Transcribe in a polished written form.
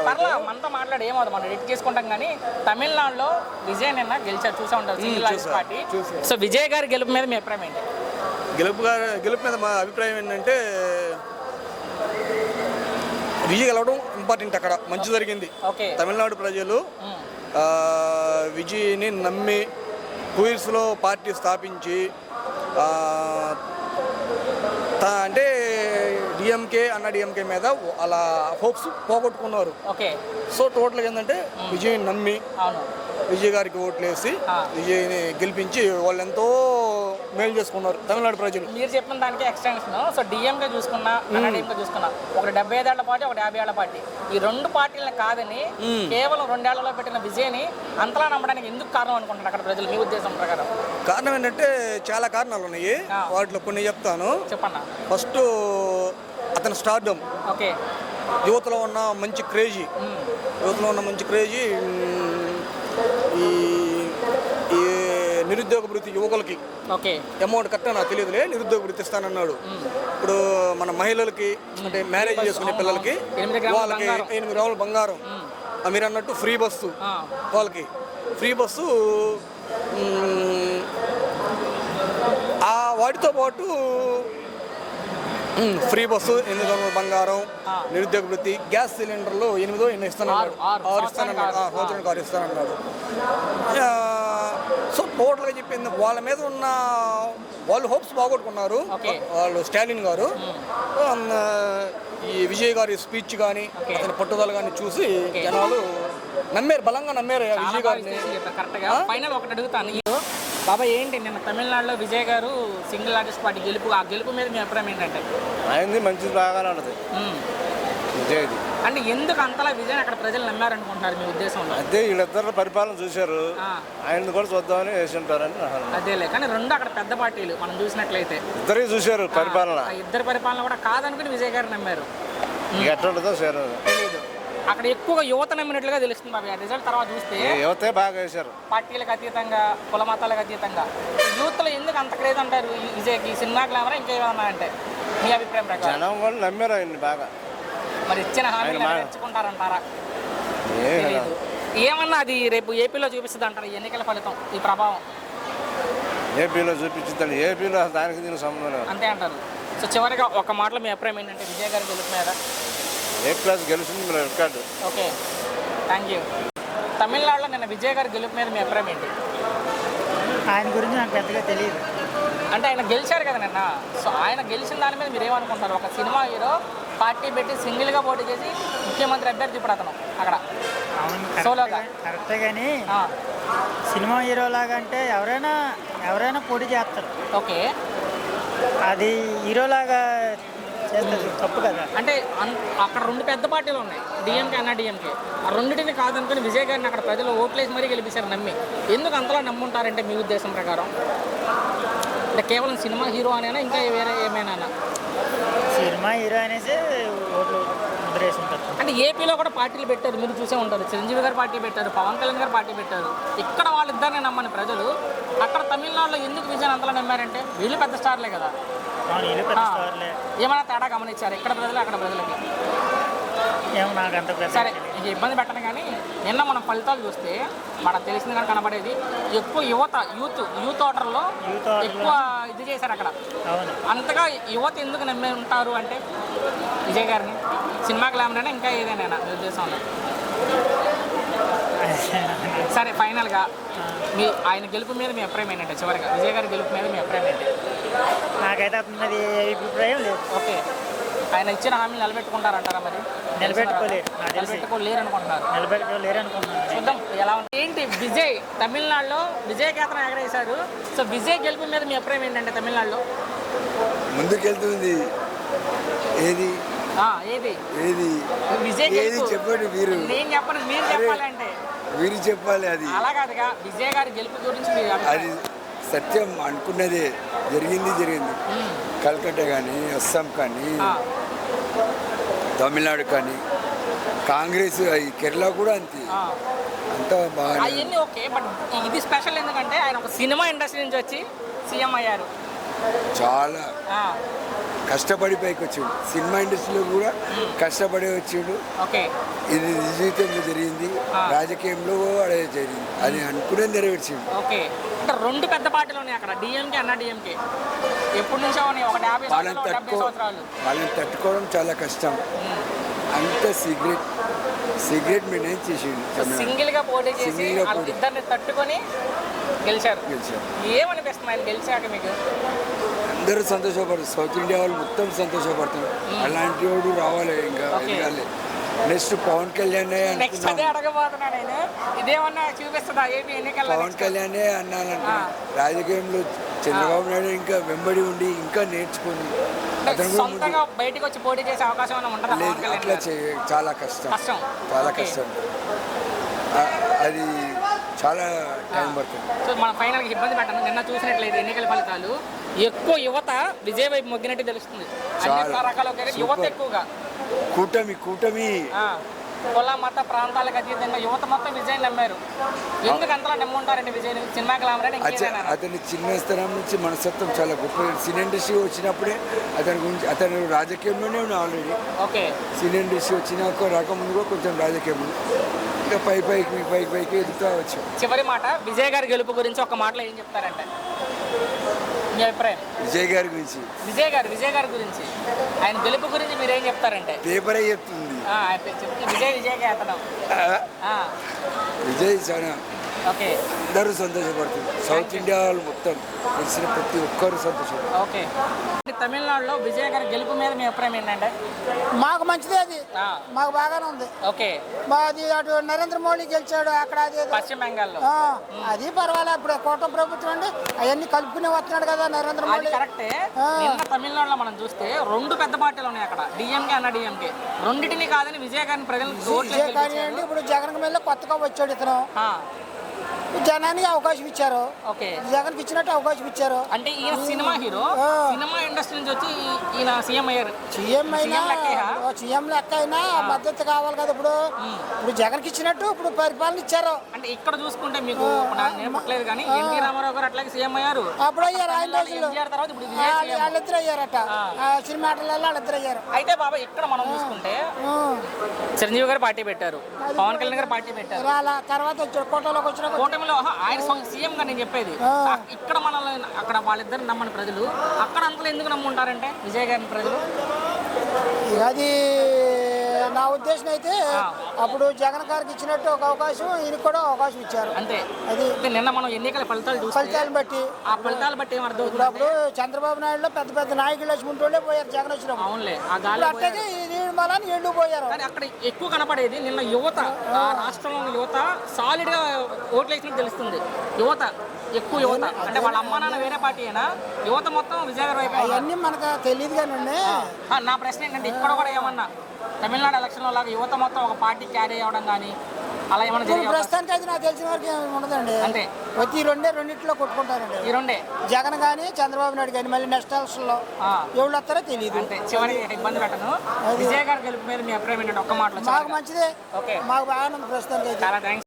పర్లా మనతో మాట్లాడి ఏమవుతుంది, మనం ఎడిట్ చేసుకుంటాం. కానీ తమిళనాడులో విజయ్ నిన్న గెలిచారు, చూసే ఉంటారు single largest party. So Vijay గారి గెలుపు మీద మీ అభిప్రాయం ఏంటి? గెలుపు మీద మా అభిప్రాయం ఏంటంటే విజయ్ గెలవడం ఇంపార్టెంట్. అక్కడ మంచి జరిగింది. తమిళనాడు ప్రజలు విజయ్ని నమ్మి క్వీర్స్లో పార్టీ స్థాపించి అంటే డిఎంకే డిఎంకే మీద అలా హోప్స్ పోగొట్టుకున్నారు. సో టోటల్గా ఏంటంటే విజయ్ నమ్మి విజయ్ గారికి ఓట్లు వేసి విజయ్ని గెలిపించి వాళ్ళు ఎంతో మేలు చేసుకున్నారు తమిళనాడు ప్రజలు. మీరు చెప్పిన దానికి ఎక్స్టెన్షన్. సో డిఎంకే చూసుకున్నా డిఎంకే చూసుకున్నా ఒకటి 75 ఏళ్ల పార్టీ, ఒకటి 50 ఏళ్ల పార్టీ. ఈ రెండు పార్టీలను కాదని కేవలం 2 ఏళ్లలో పెట్టిన విజయ్ని అంతలా నమ్మడానికి ఎందుకు కారణం అనుకుంటున్నారు అక్కడ ప్రజలు మీ ఉద్దేశం ప్రకారం? కారణం ఏంటంటే చాలా కారణాలు ఉన్నాయి, వాటిలో కొన్ని చెప్తాను. చెప్పన్నా. ఫస్ట్ అతని స్టార్డమ్, యువతలో ఉన్న మంచి క్రేజీ, ఈ నిరుద్యోగ వృత్తి యువకులకి అమౌంట్ కట్ట నాకు తెలియదులే, నిరుద్యోగ వృత్తి ఇస్తానన్నాడు. ఇప్పుడు మన మహిళలకి అంటే మ్యారేజ్ చేసుకునే పిల్లలకి వాళ్ళకి 8 గ్రాముల బంగారం, మీరు అన్నట్టు ఫ్రీ బస్సు, వాళ్ళకి ఫ్రీ బస్సు. వాటితో పాటు ఫ్రీ బస్సు, 8 గ్రాముల బంగారం, నిరుద్యోగ వృత్తి, గ్యాస్ సిలిండర్లు 8 ఎన్నో ఇస్తానన్నాడు, 6 ఇస్తానన్నాడు, సంవత్సరానికి 6 ఇస్తానన్నాడు. సో టోటల్గా చెప్పింది వాళ్ళ మీద ఉన్న వాళ్ళు హోప్స్ బాగొట్టుకున్నారు. వాళ్ళు స్టాలిన్ గారు ఈ విజయ్ గారి స్పీచ్ కానీ అతని పట్టుదల కానీ చూసి జనాలు నమ్మారు, బలంగా నమ్మారు విజయ్ గారిని. ఫైనల్ ఒకటి అడుగుతాను బాబా, ఏంటి నిన్న తమిళనాడులో విజయ్ గారు సింగిల్ లార్జెస్ట్ పార్టీ గెలుపు, ఆ గెలుపు మీద మీ అభిప్రాయం ఏంటంటే? ఆయనది మంచిది, బాగా ఆడదు విజయ్ది. అంటే ఎందుకు అంతలా విజయ్ అక్కడ ప్రజలు నమ్మారనుకుంటున్నారు మీ ఉద్దేశంలో? అదే వీళ్ళిద్దరు పరిపాలన చూశారు, ఆయన కూడా చూద్దామని వేసి ఉంటారని. అదేలే, కానీ రెండు అక్కడ పెద్ద పార్టీలు మనం చూసినట్లయితే ఇద్దరే చూశారు పరిపాలన, ఇద్దరు పరిపాలన కూడా కాదనుకుని విజయ్ గారు నమ్మారు. ఎట్లా ఉంటుందో తెలియదు. అక్కడ ఎక్కువగా యువత నమ్మినట్లుగా తెలుస్తుంది బాబు. ఆ రిజల్ట్ తర్వాత చూస్తే యువతే బాగా వేశారు, పార్టీలకు అతీతంగా, కుల మతాలకు అతీతంగా. యూత్లో ఎందుకు అంత క్రేజ్ అంటారు విజయ్కి? సినిమా గ్లామరా ఇంకేమన్నా అంటే మీ అభిప్రాయం ప్రకారం? జనం వాళ్ళు నమ్మారు ఆయన్ని బాగా. మరి ఇచ్చిన హామీలు నెరవేర్చుకుంటారంటారా? ఏమన్నా అది రేపు ఏపీలో చూపిస్తుంది అంటారు ఎన్నికల ఫలితం, ఈ ప్రభావం ఏపీలో చూపించుతాడు? ఏపీలో దానికి దీనికి సంబంధం లేదు అంతే అంటారు. సో చివరిగా ఒక మాటలో మీ అభిప్రాయం ఏంటంటే విజయ్ గారు గెలుపుతున్నారా? A+ గెలిచింది రికార్డు. Okay, thank you. తమిళనాడులో నిన్న విజయ్ గారి గెలుపు మీద మీ అభిప్రాయం ఏంటి? ఆయన గురించి నాకు పెద్దగా తెలియదు. అంటే ఆయన గెలిచారు కదా నిన్న. సో ఆయన గెలిచిన దాని మీద మీరు ఏమనుకుంటారు? ఒక సినిమా హీరో పార్టీ పెట్టి సింగిల్గా పోటీ చేసి ముఖ్యమంత్రి అభ్యర్థి ఇప్పుడు అతను అక్కడ సోలోగా. కరెక్టే, కానీ సినిమా హీరో లాగా అంటే ఎవరైనా పోటీ చేస్తారు. ఓకే, అది హీరోలాగా చేస్తారు, తప్పు కదా. అంటే అక్కడ 2 పెద్ద పార్టీలు ఉన్నాయి, డిఎంకే డిఎంకే. ఆ రెండింటిని కాదనుకుని విజయ్ గారిని అక్కడ ప్రజలు ఓట్లేసి మరీ గెలిపించారు నమ్మి. ఎందుకు అంతలా నమ్ముంటారంటే మీ ఉద్దేశం ప్రకారం? అంటే కేవలం సినిమా హీరో అనేనా ఇంకా వేరే ఏమైనా? సినిమా హీరో అనేసి ఓట్లు ముద్రేసి ఉంటారు. అంటే ఏపీలో కూడా పార్టీలు పెట్టారు, మీరు చూసే ఉంటారు. చిరంజీవి గారు పార్టీ పెట్టారు, పవన్ కళ్యాణ్ గారు పార్టీ పెట్టారు. ఇక్కడ వాళ్ళిద్దరిని నమ్మని ప్రజలు అక్కడ తమిళనాడులో ఎందుకు విజయ్ అంతలా నమ్మారంటే వీళ్ళు పెద్ద స్టార్లే కదా. ఏమైనా తేడా గమనించారు ఇక్కడ ప్రజలు అక్కడ ప్రజలకి? సరే, ఇది ఇబ్బంది పెట్టను. కానీ నిన్న మనం ఫలితాలు చూస్తే మనకు తెలిసింది కానీ కనబడేది ఎక్కువ యూత్ ఓటర్లో ఎక్కువ ఇది చేశారు అక్కడ. అంతగా యువత ఎందుకు నమ్మి ఉంటారు అంటే విజయ్ గారిని? సినిమా గ్లామర్ ఇంకా ఏదైనా మీ ఉద్దేశంలో? సరే, ఫైనల్గా ఆయన గెలుపు మీద మీ అభిప్రాయం ఏంటంటే? చివరిగా విజయ్ గారి గెలుపు మీద మీ అభిప్రాయం ఏంటి? నాకైతే అతనిది అభిప్రాయం లేదు. ఓకే, ఆయన ఇచ్చిన హామీలు నిలబెట్టుకుంటారంటారా? మరి నిలబెట్టుకోలేరు అనుకుంటున్నారు. చూద్దాం ఎలా ఉంటుంది. ఏంటి విజయ్ తమిళనాడులో విజయ్ కేతనం ఎగరేశారు. సో విజయ్ గెలుపు మీద మీ అభిప్రాయం ఏంటంటే తమిళనాడులో? ముందుకెళ్తుంది. ఏది విజయ్ చెప్పండి మీరు. నేను చెప్పను, మీరు చెప్పాలంటే మీరు చెప్పాలి. అది అలా కాదుగా. విజయ్ గారి గెలుపు గురించి అది సత్యం అనుకున్నదే జరిగింది. కల్కట్టా కానీ, అస్సాం కానీ, తమిళనాడు కానీ, కాంగ్రెస్, కేరళ కూడా అంతే, అంతా బాగా. అవన్నీ ఓకే, బట్ ఇది స్పెషల్ ఎందుకంటే ఆయన ఒక సినిమా ఇండస్ట్రీ నుంచి వచ్చి సీఎం అయ్యారు. చాలా కష్టపడి పైకి వచ్చిండు. సినిమా ఇండస్ట్రీలో కూడా కష్టపడి వచ్చిండు. ఓకే. ఇది నిజ జీవితంలో జరిగింది, రాజకీయంలో అదే జరిగింది. అది అనుకునే నెరవేర్చిండు. ఓకే. అంటే రెండు పెద్ద పార్టీలు ఉన్నాయి అక్కడ, డిఎంకే అన్న డిఎంకే. ఎప్పటి నుంచో ఉన్నాయి, ఒక 50 వాళ్ళని సంవత్సరాలు 70 సంవత్సరాలు. వాళ్ళని తట్టుకోవడం చాలా కష్టం. అంత సిగరెట్ మెయింటైన్ చేసిండు. సింగిల్ గా పోటీ చేసి సింగిల్గా పోటీ. ఇద్దరిని తట్టుకొని గెలిచారు. గెలిచారు. ఏమనిపిస్తుంది ఆయన గెలిచాక మీకు? అందరూ సంతోషపడతారు. సౌత్ ఇండియా వాళ్ళు మొత్తం సంతోషపడుతున్నారు. అలాంటి వాడు రావాలి, ఇంకా ఎదగాలి. నెక్స్ట్ పవన్ కళ్యాణ్ నెక్స్ట్ అదే అడగబోతున్నా నేను. ఇదేమన్నా చూపిస్తుందా ఏపీ ఎన్నికల్లో? పవన్ కళ్యాణ్ అన్నానంటే రాజకీయంలో చంద్రబాబు నాయుడు ఇంకా వెంబడి ఉండి ఇంకా నేర్చుకొని అతను కూడా సొంతంగా బయటకు వచ్చి పోటీ చేసే అవకాశం ఏమైనా ఉంటుందా లేదు. పవన్ కళ్యాణ్ అట్లా గారు? చాలా కష్టం. చాలా ఓకే. కష్టం. అది చాలా టైం పడుతుంది. సో మన ఫైనల్కి ఇబ్బంది పెట్టను. నిన్న చూసినట్లయితే ఎన్నికల ఫలితాలు ఎక్కువ యువత విజయ్ వైపు మొగ్గినట్టు తెలుస్తుంది. అన్ని చాలా. రకాల యువత సూపర్. ఎక్కువగా కూటమి కుల మత ప్రాంతాలకు అతీతంగా యువత మొత్తం విజయ్ నమ్మారు. ఎందుకు అంతలా నమ్ముంటారండి విజయ్? సినిమా గ్లామర్ అతని చిన్న స్థలం నుంచి మనస్తత్వం చాలా గొప్ప. సినీ ఇండస్ట్రీ వచ్చినప్పుడే అతని గురించి, అతను రాజకీయంలోనే ఉన్నాడు ఆల్రెడీ. ఓకే. సినీ ఇండస్ట్రీ వచ్చినాక రాకముందు కూడా కొంచెం రాజకీయం ఉంది. ఇంకా పైకి ఎదుగుతా వచ్చాం. చివరి మాట, విజయ్ గారి గెలుపు గురించి ఒక మాటలో ఏం చెప్తారంటే మీ అభిప్రాయం? విజయ్ గారి గురించి విజయ్ గారి గురించి ఆయన గెలుపు గురించి మీరు ఏం చెప్తారంటే? పేపరే చెప్తుంది. విజయ్ అతను. విజయ్ చాలా ఓకే. అందరూ సంతోషపడుతుంది. సౌత్ ఇండియా వాళ్ళు మొత్తం తెలిసిన ప్రతి ఒక్కరు సంతోషపడుతుంది. ఓకే. తమిళనాడులో విజయ్ గారి గెలుపు మీద మీ అభిప్రాయం ఏంటంటే? మాకు మంచిదే అది, మాకు బాగానే ఉంది. ఓకే. మాది అటు నరేంద్ర మోడీ గెలిచాడు అక్కడ, అది పశ్చిమ బెంగాల్లో అది పర్వాలేదు. ఇప్పుడు కూటమి ప్రభుత్వం అండి అవన్నీ కలుపుకునే వస్తున్నాడు కదా నరేంద్ర అది మోడీ. కరెక్టే. నిన్న తమిళనాడులో మనం చూస్తే రెండు పెద్ద పార్టీలు ఉన్నాయి అక్కడ, డిఎంకే అన్న డిఎంకే. రెండింటిని కాదని విజయ్ గారిని ప్రజలు కానివ్వండి, ఇప్పుడు జగన్ మీద కొత్తగా వచ్చాడు ఇతను, జనానికి అవకాశం ఇచ్చారు. ఓకే. జగన్కి ఇచ్చినట్టు అవకాశం ఇచ్చారు. అంటే ఈయన సినిమా హీరో, సినిమా ఇండస్ట్రీ నుంచి వచ్చి ఈయన సీఎం అయ్యారు. సీఎం లెక్క అయినా మద్దతు కావాలి కదా. ఇప్పుడు జగన్కి ఇచ్చినట్టు ఇప్పుడు పరిపాలన ఇచ్చారు. అంటే ఇక్కడ చూసుకుంటే మీకు నేర్పట్లేదు కానీ ఎన్టీ రామారావు గారు అట్లాగే సీఎం అయ్యారు. అప్పుడు అయ్యారు ఆయన రోజుల్లో, తర్వాత ఇప్పుడు విజయ్ సీఎం. వాళ్ళిద్దరు అయ్యారట సినిమా ఆటలలో, వాళ్ళిద్దరు అయ్యారు. అయితే బాబా ఇక్కడ మనం చూసుకుంటే చిరంజీవి గారు పార్టీ పెట్టారు, పవన్ కళ్యాణ్ గారు పార్టీ పెట్టారు. అలా తర్వాత వచ్చాడు కోటలోకి వచ్చిన కూటమిలో ఆయన సీఎం గా నేను చెప్పేది. ఇక్కడ మనల్ని అక్కడ వాళ్ళిద్దరు నమ్మని ప్రజలు అక్కడ అంతలో ఎందుకు నమ్ముంటారంటే విజయ్ గారిని ప్రజలు? అది నా ఉద్దేశం అయితే అప్పుడు జగన్ గారికి ఇచ్చినట్టు ఒక అవకాశం ఈయనకి కూడా అవకాశం ఇచ్చారు. అంతే. అది నిన్న మనం ఎన్నికల ఫలితాలు బట్టి ఆ ఫలితాలు బట్టి ఏమర్థం? అప్పుడు చంద్రబాబు నాయుడులో పెద్ద పెద్ద నాయకులు వచ్చుకుంటూ పోయారు జగన్ వచ్చినప్పుడు. అవునులే, ఆ గాలి అట్టగే మళ్ళీ ఎండు పోయారు. కానీ అక్కడ ఎక్కువ కనపడేది నిన్న యువత, రాష్ట్రంలోని యువత సాలిడ్ గా ఓట్లు వేసినట్టు తెలుస్తుంది. యువత ఎక్కువ యువత అంటే వాళ్ళ అమ్మా నాన్న వేరే పార్టీ అయినా యువత మొత్తం విజయ్ గారి వైపు. అవన్నీ మనకు తెలియదు కానీ నా ప్రశ్న ఏంటంటే ఇక్కడ కూడా ఏమన్నా తమిళనాడు ఎలక్షన్లో లాగా యువత మొత్తం ఒక పార్టీ క్యారీ అవ్వడం కానీ అలా ఏమన్నా జరిగే ప్రస్తుతానికి అయితే నాకు తెలిసిన వరకు ఉండదండి. అంతే. ప్రతి రెండిట్లో కొట్టుకుంటారండి ఈ రెండే, జగన్ కానీ చంద్రబాబు నాయుడు కానీ. మళ్ళీ నెక్స్ట్ ఎలక్షన్ లో ఎవరు వస్తారో తెలియదు. అంటే చివరికి ఇబ్బంది పెట్టను. విజయ్ గారి గెలుపు మీద మీ అభిప్రాయం ఏంటంటే ఒక్క మాటలో? మాకు మంచిదే, ఓకే, మాకు బాగానే ఉంది ప్రస్తుతానికి. చాలా థ్యాంక్స్.